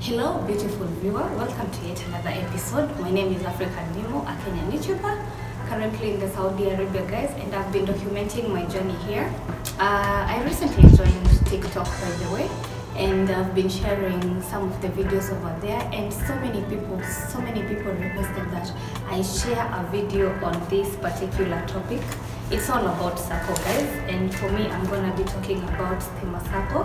Hello, beautiful viewer. Welcome to yet another episode. My name is African Nemo, a Kenyan YouTuber, currently in the Saudi Arabia, guys, and I've been documenting my journey here. I recently joined TikTok, by the way, and I've been sharing some of the videos over there, and so many people requested that I share a video on this particular topic. It's all about Sacco, guys, and for me, I'm gonna be talking about Stima Sacco.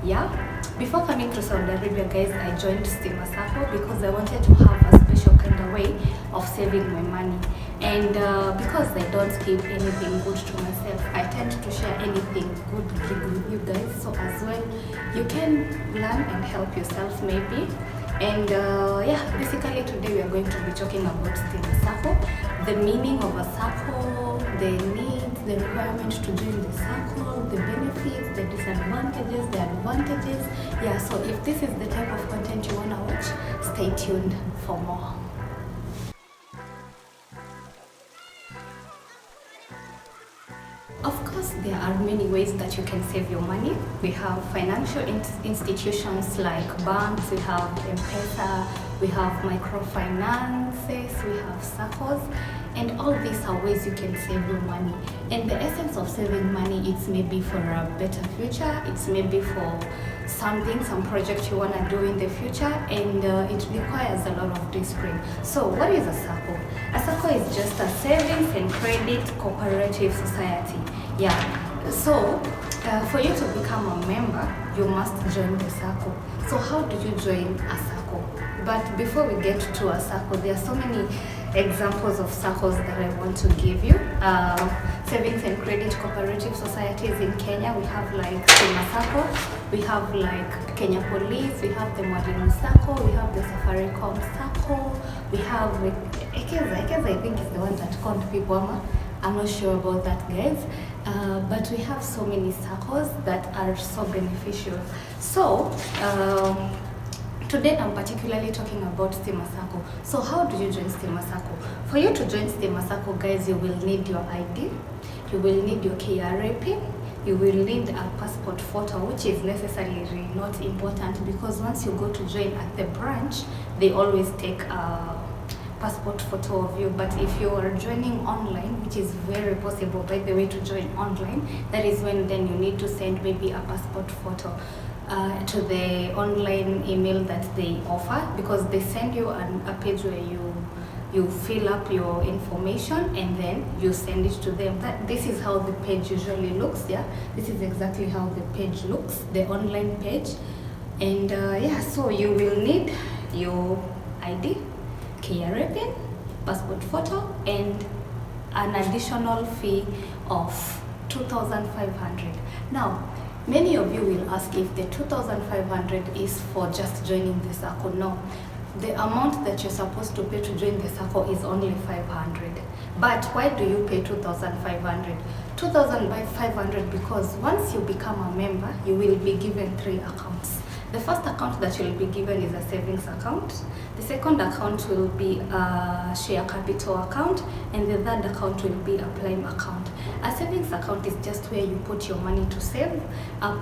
Yeah. Before coming to Saudi Arabia, guys, I joined Stima Sacco because I wanted to have a special kind of way of saving my money. And because I don't keep anything good to myself, I tend to share anything good with you guys. So as well, you can learn and help yourself maybe. And yeah, basically today we are going to be talking about Stima Sacco, the meaning of a Sacco, the needs, the requirement to join the Sacco, the benefits, the disadvantages, the advantages. Yeah, so if this is the type of content you want to watch, stay tuned for more. Of course, there are many ways that you can save your money. We have financial institutions like banks, we have M-Pesa, we have microfinances, we have SACCOs, and all these are ways you can save your money. And the essence of saving money, it's maybe for a better future, it's maybe for something, some project you want to do in the future, and it requires a lot of discipline. So what is a SACCO? A SACCO is just a savings and credit cooperative society. Yeah, so for you to become a member, you must join the SACCO. So how do you join a SACCO? But before we get to a SACCO, there are so many examples of SACCOs that I want to give you. Savings and credit cooperative societies in Kenya, we have like Stima Sacco, we have like Kenya Police, we have the Mwalimu Sacco, we have the Safaricom Sacco, we have Ekeza, I think is the one that conned people. I'm not sure about that, guys. But we have so many SACCOs that are so beneficial. So today I'm particularly talking about Stima Sacco. So how do you join Stima Sacco? For you to join Stima Sacco, guys, you will need your ID, you will need your KRA PIN, you will need a passport photo, which is necessarily not important because once you go to join at the branch, they always take a passport photo of you. But if you are joining online, which is very possible, by the way, to join online, that is when then you need to send maybe a passport photo to the online email that they offer, because they send you a page where you fill up your information and then you send it to them. This is how the page usually looks. Yeah, this is exactly how the page looks, the online page. And yeah, so you will need your ID, KRA PIN, passport photo, and an additional fee of 2,500. Now, many of you will ask if the 2,500 is for just joining the SACCO. No, the amount that you're supposed to pay to join the SACCO is only 500. But why do you pay 2,500? 2,500 because once you become a member, you will be given 3 accounts. The first account that you'll be given is a savings account. The second account will be a share capital account, and the third account will be a prime account. A savings account is just where you put your money to save. A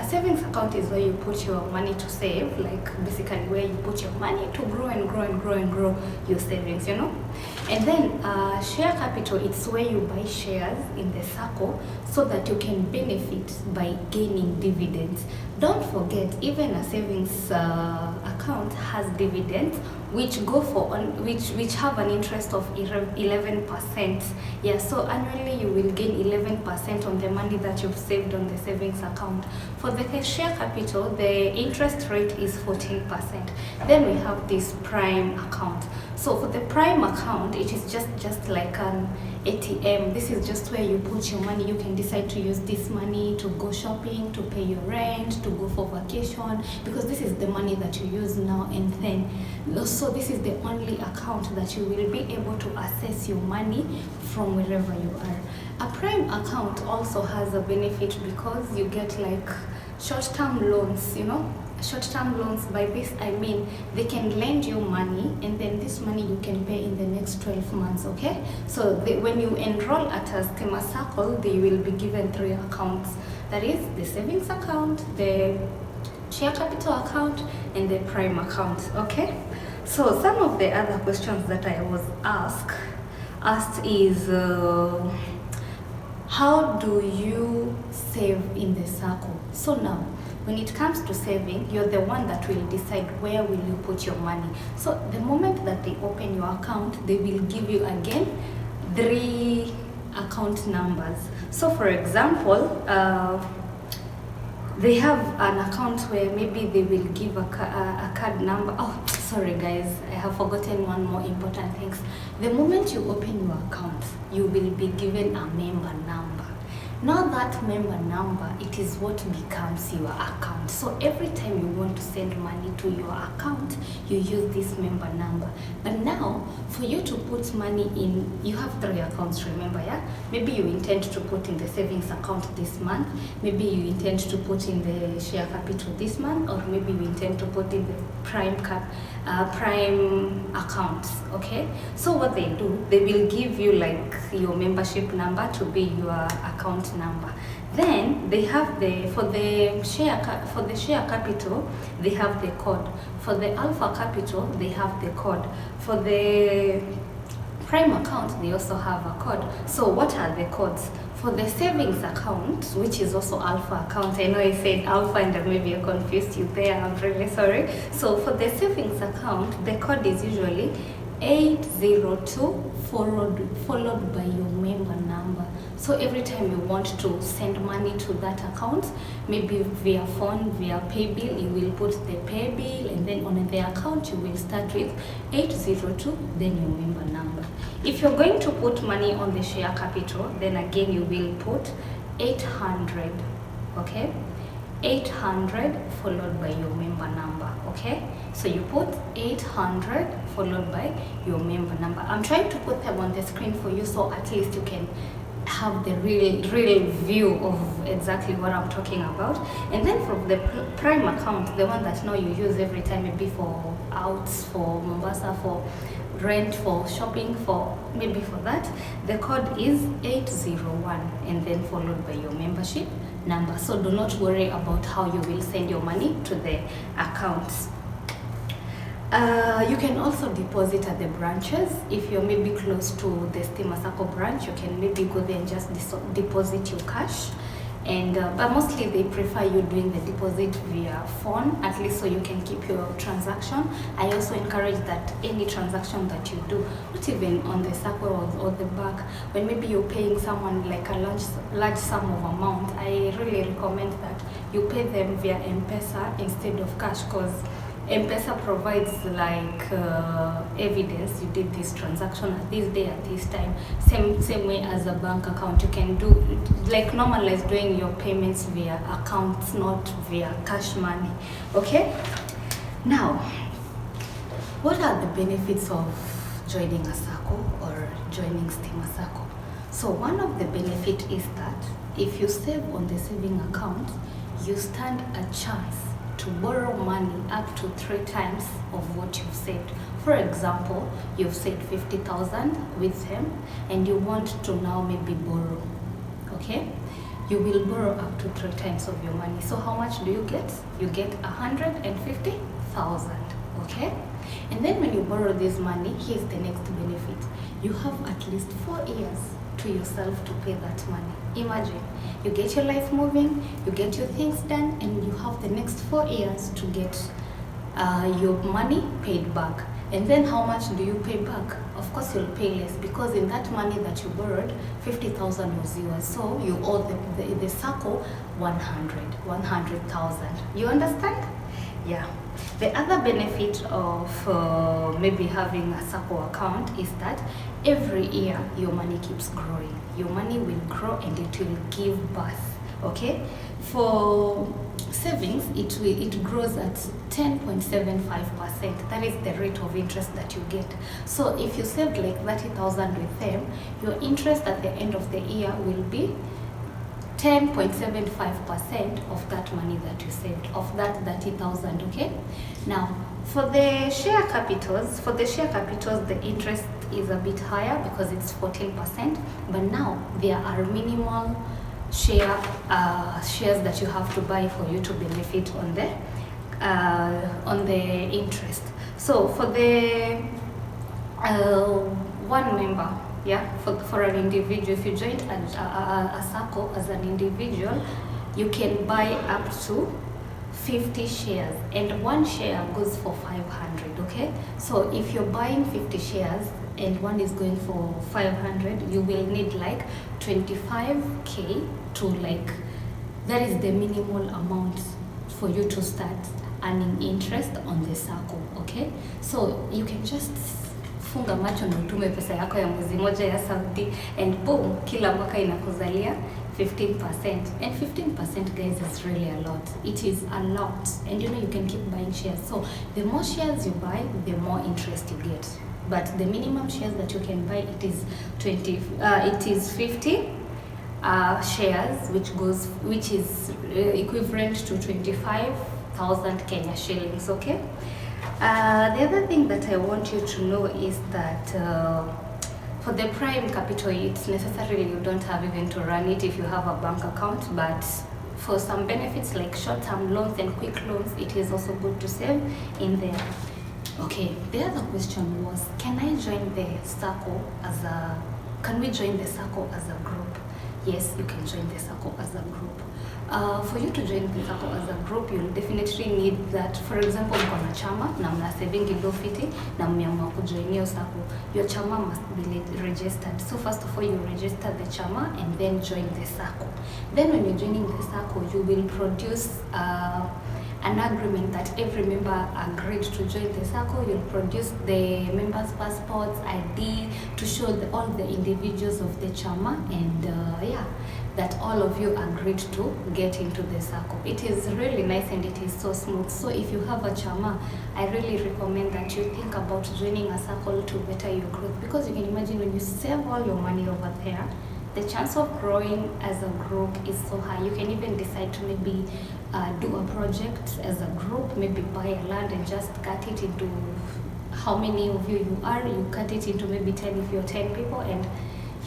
savings account is where you put your money to save, like basically where you put your money to grow and grow and grow and grow your savings, you know. And then share capital, it's where you buy shares in the SACCO so that you can benefit by gaining dividends. Don't forget, even a savings account has dividends which go for which have an interest of 11%. Yeah, so annually you will gain 11% on the money that you've saved on the savings account. For the share capital, the interest rate is 14%. Then we have this prime account. So for the prime account, it is just like an ATM. This is just where you put your money. You can decide to use this money to go shopping, to pay your rent, to go for vacation, because this is the money that you use now and then. So this is the only account that you will be able to access your money from wherever you are. A prime account also has a benefit because you get like short-term loans, you know. Short-term loans, by this I mean they can lend you money and then this money you can pay in the next 12 months, okay? So when you enroll at a Stima Sacco, they will be given 3 accounts. That is the savings account, the share capital account and the prime account. Okay, so some of the other questions that I was asked is how do you save in the circle? So now when it comes to saving, you're the one that will decide where will you put your money. So the moment that they open your account, they will give you again 3 account numbers. So for example, they have an account where maybe they will give a card number. Oh, sorry guys, I have forgotten one more important thing. The moment you open your account, you will be given a member number. Now that member number, it is what becomes your account. So every time you want to send money to your account, you use this member number. But now, for you to put money in, you have 3 accounts, remember, yeah? Maybe you intend to put in the savings account this month, maybe you intend to put in the share capital this month, or maybe you intend to put in the prime accounts, okay? So what they do, they will give you like your membership number to be your account number. Then they have for the share capital, they have the code. For the alpha capital, they have the code. For the prime account, they also have a code. So what are the codes? For the savings account, which is also alpha account, I know I said alpha and maybe I confused you there, I'm really sorry. So for the savings account, the code is usually 802 followed by your member number. So every time you want to send money to that account, maybe via phone, via pay bill, you will put the pay bill, and then on the account you will start with 802, then your member number. If you're going to put money on the share capital, then again you will put 800, okay? 800 followed by your member number, okay? So you put 800 followed by your member number. I'm trying to put them on the screen for you so at least you can have the real view of exactly what I'm talking about. And then from the prime account, the one that now you use every time, maybe for outs, for Mombasa, for rent, for shopping, for maybe for that, the code is 801 and then followed by your membership number. So do not worry about how you will send your money to the accounts. You can also deposit at the branches. If you're maybe close to the Stima Sacco branch, you can maybe go there and just deposit your cash. And but mostly they prefer you doing the deposit via phone, at least so you can keep your transaction. I also encourage that any transaction that you do, not even on the Sacco or the bank, when maybe you're paying someone like a large sum of amount, I really recommend that you pay them via M-Pesa instead of cash, because M-Pesa provides like evidence you did this transaction at this day at this time. Same way as a bank account, you can do like normalize doing your payments via accounts, not via cash money. Okay. Now, what are the benefits of joining a Sacco or joining Stima Sacco? So one of the benefits is that if you save on the saving account, you stand a chance to borrow money up to 3 times of what you've saved. For example, you've saved 50,000 with them and you want to now maybe borrow, okay? You will borrow up to 3 times of your money. So how much do you get? You get 150,000, okay? And then when you borrow this money, here's the next benefit. You have at least 4 years to yourself to pay that money. Imagine, you get your life moving, you get your things done, and you have the next 4 years to get your money paid back. And then how much do you pay back? Of course you'll pay less, because in that money that you borrowed, 50,000 was yours. So you owe the Sacco 100,000. You understand? Yeah. The other benefit of maybe having a Sacco account is that every year your money keeps growing. Your money will grow and it will give birth, okay? For savings, it grows at 10.75%. That is the rate of interest that you get. So if you saved like 30,000 with them, your interest at the end of the year will be 10.75% of that money that you saved, of that 30,000, okay? Now, for the share capitals, the interest is a bit higher because it's 14%, but now there are minimal shares that you have to buy for you to benefit on the on the interest. So for the one member, yeah, for an individual, if you joined a Sacco as an individual, you can buy up to 50 shares, and one share goes for 500. Okay, so if you're buying 50 shares and one is going for 500, you will need like 25k to, like, that is the minimal amount for you to start earning interest on the Sacco. Okay, so you can just funga macho na utume pesa yako ya mwezi moja ya Saudi, and boom, kila mwaka inakuzalia 15%. And 15%, guys, is really a lot. It is a lot. And you know, you can keep buying shares. So the more shares you buy, the more interest you get. But the minimum shares that you can buy, it is 50 shares, which is equivalent to 25,000 Kenya shillings. Okay. The other thing that I want you to know is that for the prime capital, it's necessarily you don't have even to run it if you have a bank account, but for some benefits like short-term loans and quick loans, it is also good to save in there. Okay, the other question was, can we join the Sacco as a group? Yes, you can join the Sacco as a group. For you to join the Sacco as a group, you'll definitely need that. For example, mko na chama na mna saving kidogo fiti na mmeamua kujoin hiyo Sacco, your chama must be registered. So first of all, you register the chama and then join the Sacco. Then when you're joining the Sacco, you will produce an agreement that every member agreed to join the Sacco. You'll produce the members' passports, ID, to show all the individuals of the chama, and that all of you agreed to get into the Sacco. It is really nice and it is so smooth. So if you have a chama, I really recommend that you think about joining a Sacco to better your growth, because you can imagine when you save all your money over there, the chance of growing as a group is so high. You can even decide to maybe do a project as a group, maybe buy a land and just cut it into how many of you are. You cut it into maybe 10 if you're 10 people, and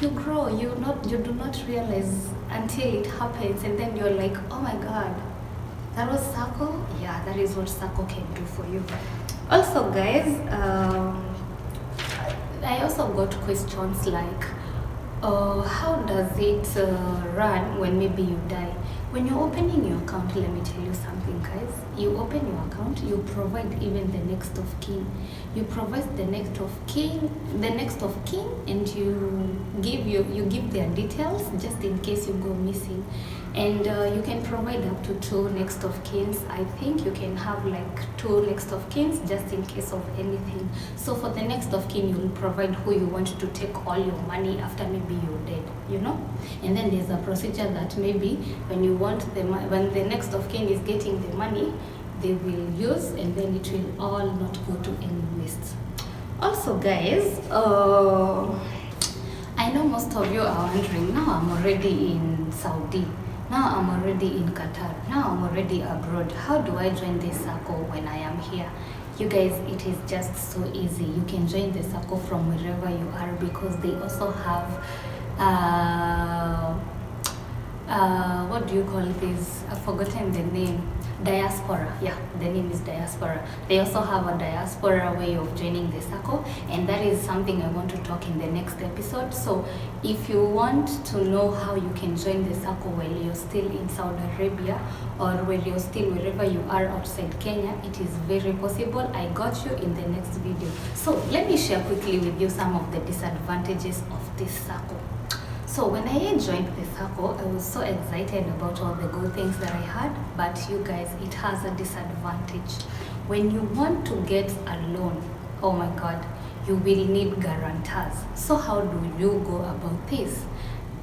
you grow. You do not realize until it happens, and then you're like, oh my god, that was Sacco. Yeah, that is what Sacco can do for you. Also, guys, I also got questions like, how does it run when maybe you die? When you're opening your account, let me tell you something, guys. You open your account, you provide even the next of kin. You provide the next of kin, and you give their details just in case you go missing. And you can provide up to 2 next of kins. I think you can have like 2 next of kins just in case of anything. So for the next of kin, you will provide who you want to take all your money after maybe you're dead, you know. And then there's a procedure that maybe when the next of kin is getting the money, they will use, and then it will all not go to any waste. Also, guys, I know most of you are wondering, now I'm already in Saudi. Now I'm already in Qatar. Now I'm already abroad. How do I join this Sacco when I am here? You guys, it is just so easy. You can join the Sacco from wherever you are, because they also have what do you call this? I've forgotten the name. Diaspora. Yeah, the name is diaspora. They also have a diaspora way of joining the Sacco, and that is something I want to talk in the next episode. So if you want to know how you can join the Sacco while you're still in Saudi Arabia, or while you're still wherever you are outside Kenya, it is very possible. I got you in the next video. So let me share quickly with you some of the disadvantages of this Sacco. So when I joined the Sacco, I was so excited about all the good things that I had, but you guys, it has a disadvantage. When you want to get a loan, oh my god, you will need guarantors. So how do you go about this?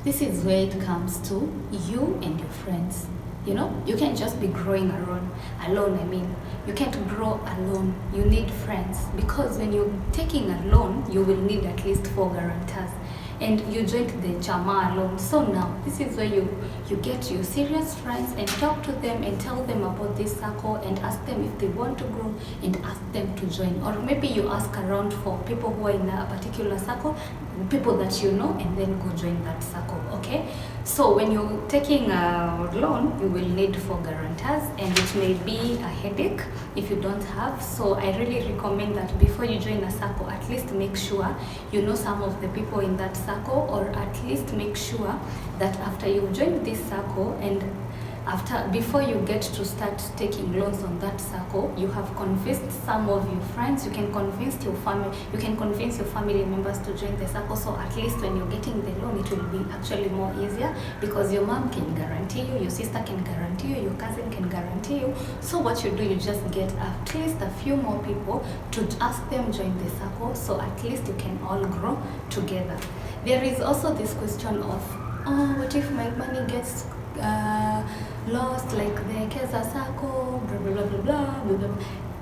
This is where it comes to you and your friends. You know, you can't just be growing alone. You can't grow alone. You need friends, because when you're taking a loan, you will need at least 4 guarantors. And you joined the chama alone. So now this is where you get your serious friends and talk to them and tell them about this Sacco and ask them if they want to grow and ask them to join. Or maybe you ask around for people who are in a particular Sacco. people that you know, and then go join that circle. Okay, so when you're taking a loan, you will need 4 guarantors, and it may be a headache if you don't have. So I really recommend that before you join a circle, at least make sure you know some of the people in that circle, or at least make sure that after you join this circle, and before you get to start taking loans on that circle, you have convinced some of your friends, you can convince your family members to join the circle. So at least when you're getting the loan, it will be actually more easier, because your mom can guarantee you, your sister can guarantee you, your cousin can guarantee you. So what you do, you just get at least a few more people to ask them join the circle, so at least you can all grow together. There is also this question of, what if my money gets lost, like the Keza Sacco, blah blah blah blah blah blah blah.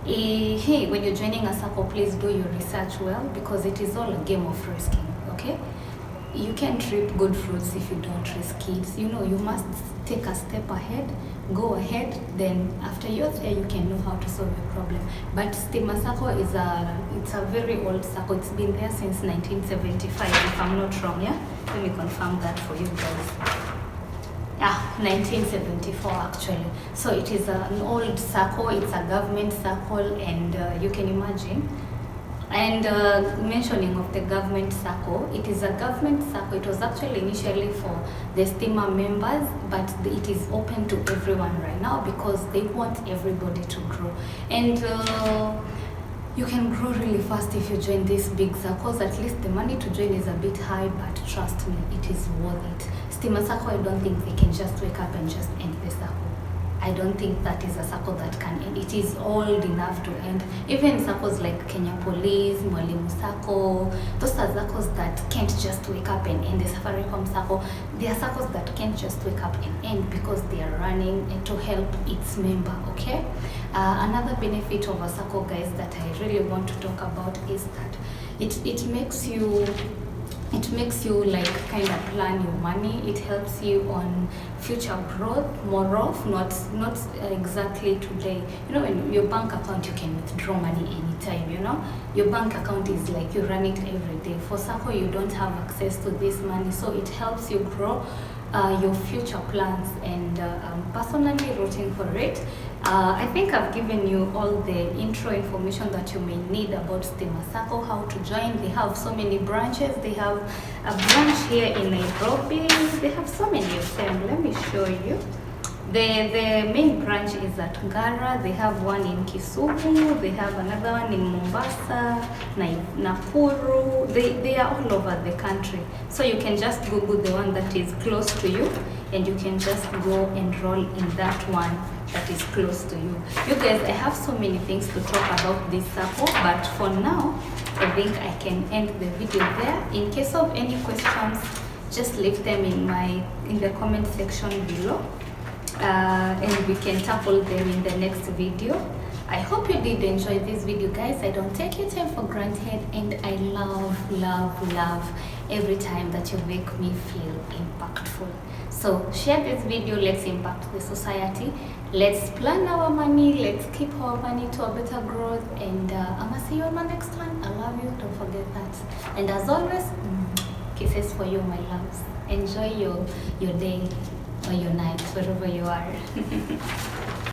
Hey, when you're joining a circle, please do your research well, because it is all a game of risking. Okay, you can't reap good fruits if you don't risk it. You know, you must take a step ahead, go ahead, then after you're there, you can know how to solve your problem. But Stima Sacco is a very old circle. It's been there since 1975, if I'm not wrong. Yeah, let me confirm that for you guys. 1974 actually. So it is an old circle, it's a government circle, and you can imagine. And mentioning of the government circle, it is a government circle. It was actually initially for the Stima members, but it is open to everyone right now, because they want everybody to grow. And you can grow really fast if you join these big circles. At least the money to join is a bit high, but trust me, it is worth it. Stima Sacco, I don't think they can just wake up and just end the circle. I don't think that is a circle that can end. It is old enough to end. Even circles like Kenya Police, Mwalimu Sacco, those are circles that can't just wake up and end. The Safaricom Sacco, they are circles that can't just wake up and end, because they are running to help its member. Okay. Another benefit of a circle, guys, that I really want to talk about is that it makes you like kind of plan your money. It helps you on future growth, more of, not exactly today. You know, in your bank account, you can withdraw money anytime. You know, your bank account is like you run it every day. For Sacco, you don't have access to this money, so it helps you grow your future plans, and I'm personally rooting for it. I think I've given you all the intro information that you may need about Stima Sacco, how to join. They have so many branches. They have a branch here in Nairobi. They have so many of them. Let me show you. The main branch is at Ngara. They have one in Kisumu. They have another one in Mombasa, Nakuru. They are all over the country. So you can just Google the one that is close to you, and you can just go enroll in that one that is close to you. You guys, I have so many things to talk about this circle, but for now, I think I can end the video there. In case of any questions, just leave them in the comment section below. And we can tackle them in the next video. I hope you did enjoy this video, guys. I don't take your time for granted, and I love every time that you make me feel impactful. So share this video. Let's impact the society. Let's plan our money. Let's keep our money to a better growth, and I'm gonna see you on my next one. I love you, don't forget that. And as always, kisses for you, my loves. Enjoy your day or your night, wherever you are.